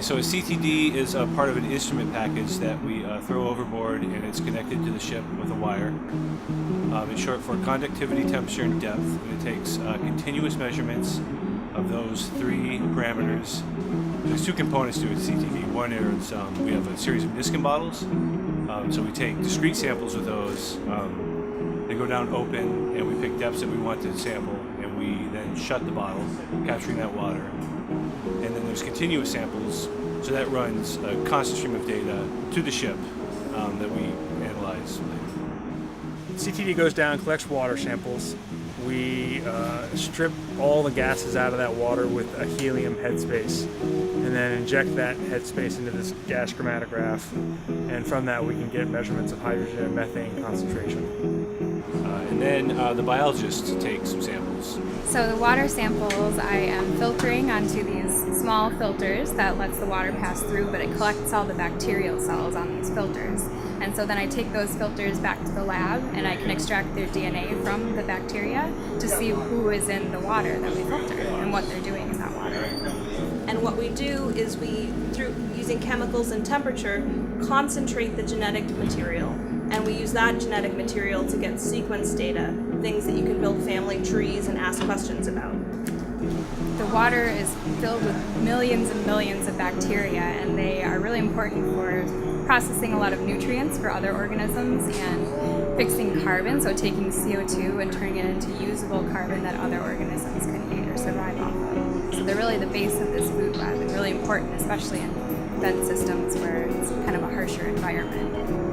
Okay, so a CTD is a part of an instrument package that we throw overboard, and it's connected to the ship with a wire. It's short for conductivity, temperature, and depth, and it takes continuous measurements of those three parameters. There's two components to a CTD. One is we have a series of Niskin bottles, so we take discrete samples of those. They go down open, and we pick depths that we want to sample, and we then shut the bottle, capturing that water. And then there's continuous samples, so that runs a constant stream of data to the ship that we analyze. CTD goes down, collects water samples. We strip all the gases out of that water with a helium headspace, and then inject that headspace into this gas chromatograph. And from that, we can get measurements of hydrogen and methane concentration. And then the biologist takes some samples. So the water samples I am filtering onto these small filters that lets the water pass through, but it collects all the bacterial cells on these filters. And so then I take those filters back to the lab, and I can extract their DNA from the bacteria to see who is in the water that we filter and what they're doing in that water. And what we do is we, through using chemicals and temperature, concentrate the genetic material. And we use that genetic material to get sequence data, things that you can build family trees and ask questions about. The water is filled with millions and millions of bacteria, and they are really important for processing a lot of nutrients for other organisms and fixing carbon, so taking CO2 and turning it into usable carbon that other organisms can eat or survive off of. So they're really the base of this food web and really important, especially in vent systems where it's kind of a harsher environment.